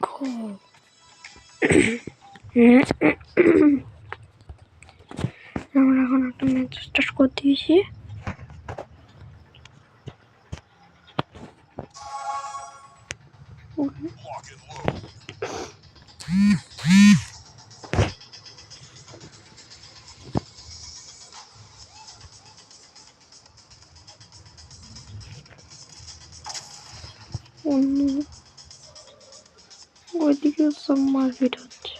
go. আমরা এখন একটা ম্যাচ স্টার্ট করে দিয়েছি। ওইদিকে সব মারপিট হচ্ছে।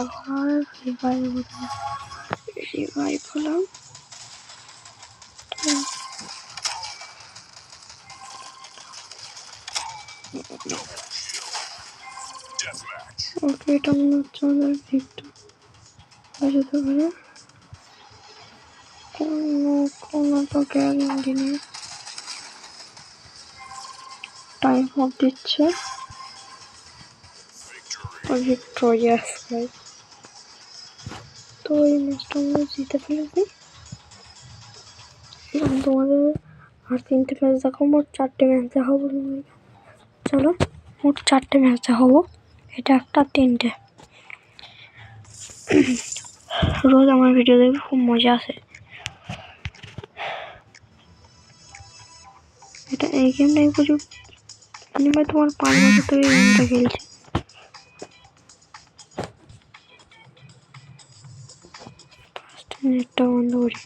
আবার রিভাইভ হলাম। ওকে, এটা মনে হচ্ছে আমাদের ভিক্টর যেতে পারে। কোনো তো গ্যারান্টি নেই। টাইম অফ দিচ্ছে ভিক্টোরিয়াস গাইস। তো এই ম্যাচটা আমরা জিতে ফেলেছি। তোমাদের আর 3টে ম্যাচ দেখাবো, মোট 4টে ম্যাচ দেখাবো। চলো, মোট 4টে ম্যাচ দেখাবো। এটা একটা 3টে। রোজ আমার ভিডিও দেখবে, খুব মজা আসে। এটা এই গেমটাই প্রচুর ভাই, তোমার 5 বছর ধরে এই গেমটা খেলছি। নেটটা বন্ধ করি।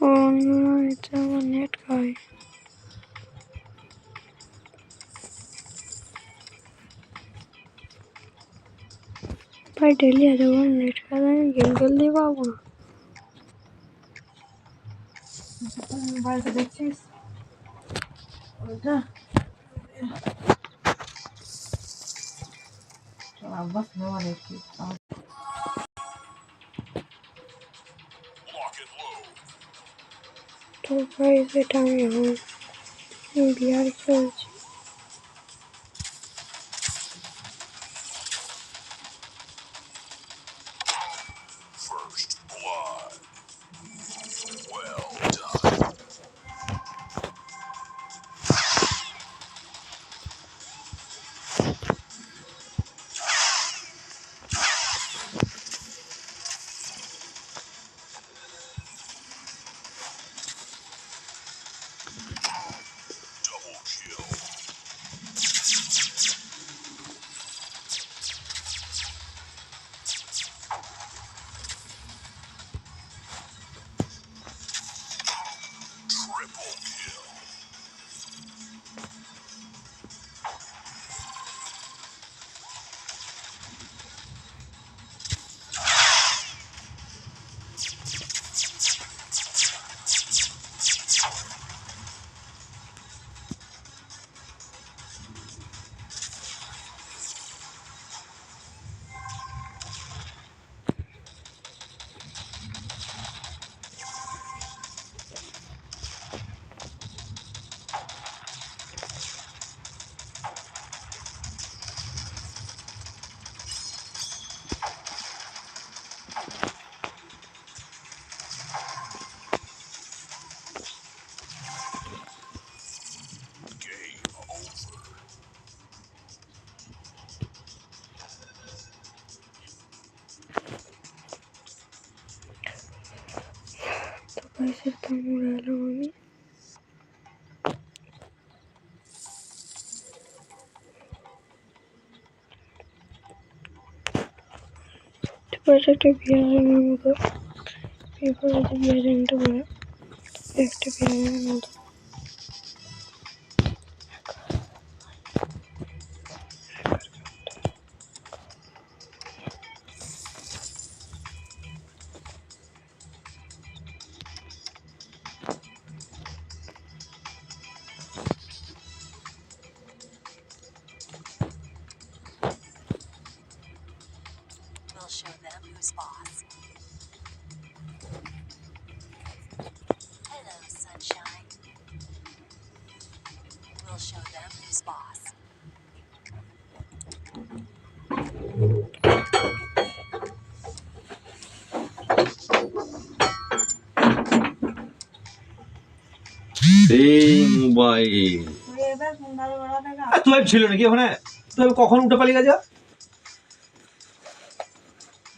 ও না, এটা আমার নেট খায়। ভাই ডেলি আছে, নেট খায়, আমি গেম খেলতেই পারবো না। বাড়িতে দেখছিস ওইটা আব্বাস নেওয়া দেখছি। তো ভাই এটা আমি এখন বিহার খেলছি। পায়েসের কামড় এলাম আমি। পাশে একটা বিয়ারের মতো এরপরে যে বিয়ারিংটা করে একটা বিয়ারের মতো We'll show them who's boss. Hello, sunshine. We'll show them who's boss. এই মোবাইল এবার সন্ধ্যাবেলা থেকে তুই ছিল নাকি ওখানে? তুই কখন উঠে পালিয়ে গেছে?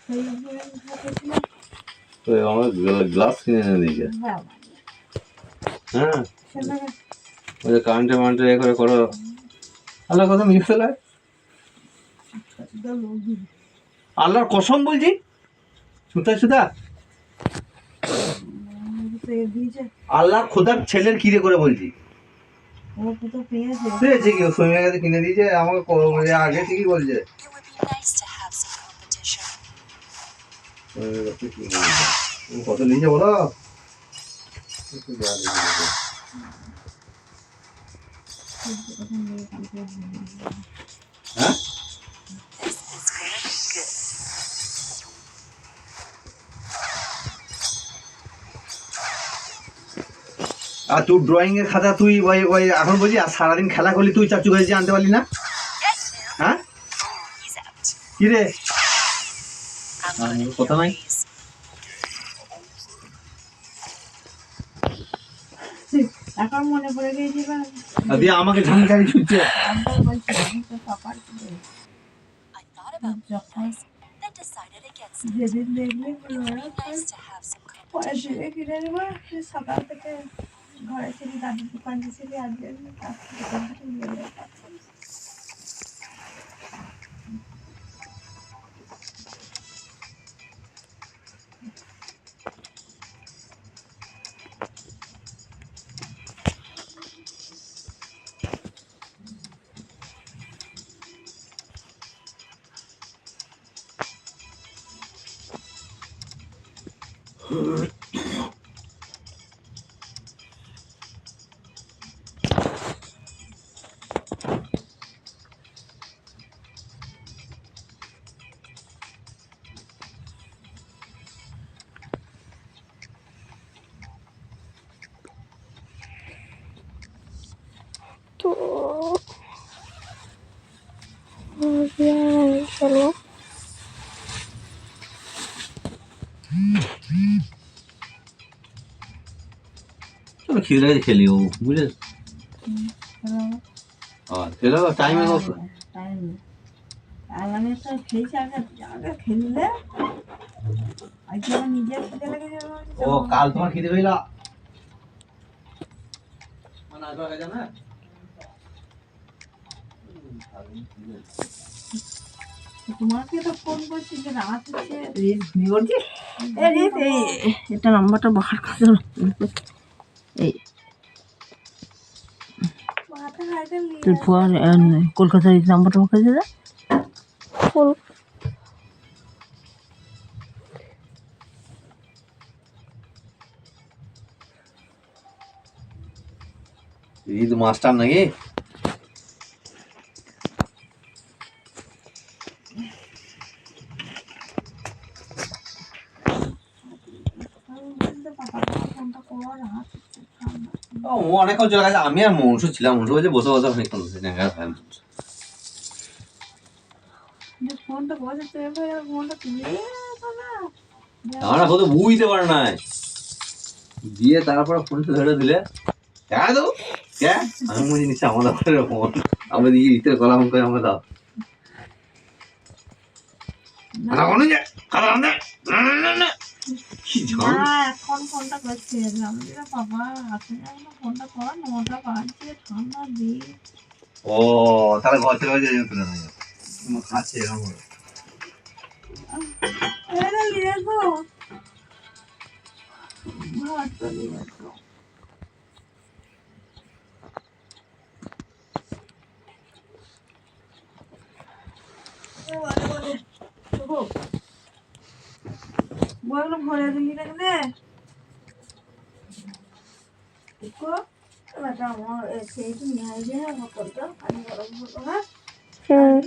সেই ছিল তুই আমার গ্লাস কিনে এনে দিয়েছে। বাবা হ্যাঁ, সেটা ওই যে কারেন্টে মারেন্টে এ করে করো। আল্লাহর কথা মিশে ফেলায়। আল্লাহর কসম বলছি, সুতা সুতা দিয়েছে আল্লাহর খোদার ছেলের কিরে করে বলছি। ও তো পেয়েছে পেয়েছে কি? সৈমের কাছে কিনে দিয়েছে আমাকে আগে ঠিকই বলছে। It would be nice to have some competition. কত নিয়েছে বলো? হ্যাঁ, This is gonna be good. আর তুই ড্রয়িং এর খাতা তুই ওই ওই এখন বলছি, আর সারাদিন খেলা করলি তুই চাচু কাছে আনতে পারলি না? Yes, ma'am. হ্যাঁ, Oh, he's out. কি রে? I'm gonna need কথা a নাই। raise. এখন মনে পড়ে গেছে বা আর দিয়ে আমাকে ঝামঝামি ছুটছে। আমরা বলছি আমি তো সকাল থেকে I thought about being যখন nice, then decided against it. যেদিন দেখলে It would be nice to have some পরে competition. দিয়ে কিনে নেবো সকাল থেকে ঘরে ছিলি দাদির দোকান ছিলি আজকে দোকান থেকে নিয়ে যাবো তো চলো চলো খিদে লাগে খেলি ও বুঝলে। খেলো টাইমে টাইম আলামে তো খেয়েছে আগে আগে খেললে আজকে আমার নিজের খেতে লেগে যাবে ও কাল তোমার খিদে হইলা মানে আসবা কাজে না। তোমাকে তো ফোন করছি যে রাত হচ্ছে রিল ঘুমিয়ে পড়ছি এটা নাম্বারটা বাহার কাছে এই তুই ফোন কলকাতার এই নাম্বারটা বাহার কাছে ফুল ঈদ মাস্টার নাকি? ও অনেকক্ষণ চলে গেছে। আমি আর মনসু ছিলাম, মনসু বলছে বসে বসে অনেকক্ষণ ফোনটা বসে ফোনটা তুলে আমরা কত বুঝতে পারে নাই দিয়ে তারপরে ফোনটা ধরে দিলে দেখা তো আমি মনে নিচ্ছি আমাদের ফোন আমরা দিয়ে ইতে কলাম করে আমরা দাও কি ঝাম না এখন ফোনটা করছে আমি যে বাবা আপনি এখন ফোনটা কর 9টা বাজছে ঠান্ডা দিন ও তাহলে ঘর থেকে বাজে যেত না তোমার কাছে এরকম এটা নিয়ে এসো ভাতটা নিয়ে এসো বললো ঘরে দিলি দেখলে আমার সেই নিয়ে আসবে হ্যাঁ বোতলটা পানি গরম হতো হ্যাঁ হুম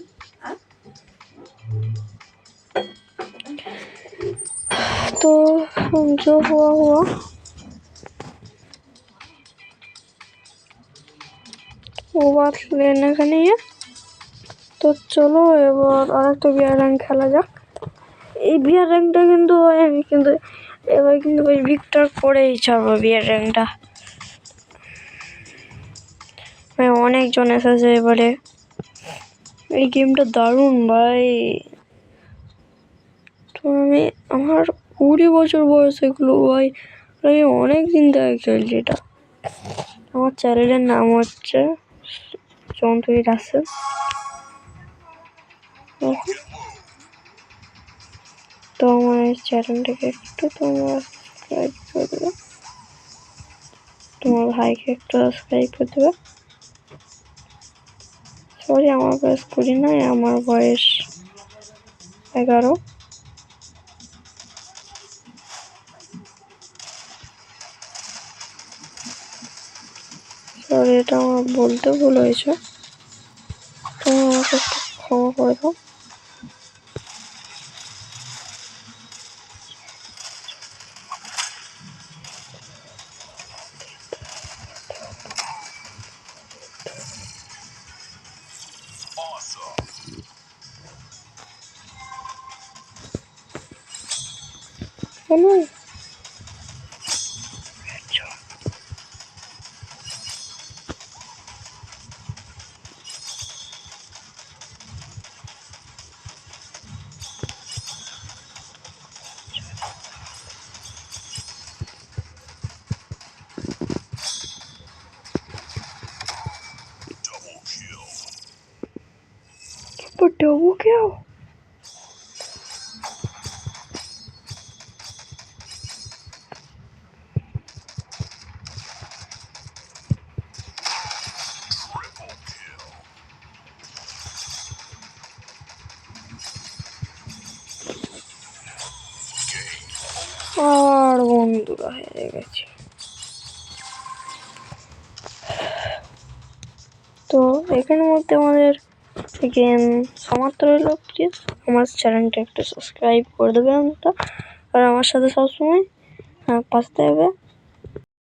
तो जो हुआ हुआ वो बात लेने का नहीं है তো চলো এবার আরেকটা বিয়ার র্যাঙ্ক খেলা যাক এই বিয়ার র্যাঙ্কটা কিন্তু আমি কিন্তু এবার কিন্তু ওই ভিক্টর করেই ছাড়বো বিয়ার র্যাঙ্কটা অনেকজন এসেছে এবারে এই গেমটা দারুণ ভাই তো আমি আমার 20 বছর বয়স এগুলো ভাই আমি অনেক দিন থেকে খেলছি এটা আমার চ্যানেলের নাম হচ্ছে চৌধুরী রাসেল তো আমার এই চ্যানেলটাকে একটু তোমরা সাবস্ক্রাইব করে দেবে তোমার ভাইকে একটু সাবস্ক্রাইব করে দেবে সরি আমার বয়স 20 নয় আমার বয়স 11 সরি এটা আমার বলতে ভুল হয়েছে তুমি আমাকে একটু ক্ষমা করে দাও কেন पर डबो क्या हो আর বন্ধুরা হেরে গেছে তো এখানের মধ্যে আমাদের গেম সমাপ্ত হলো প্লিজ আমার চ্যানেলটা একটু সাবস্ক্রাইব করে দেবে আর আমার সাথে সবসময় পাশে থাকবে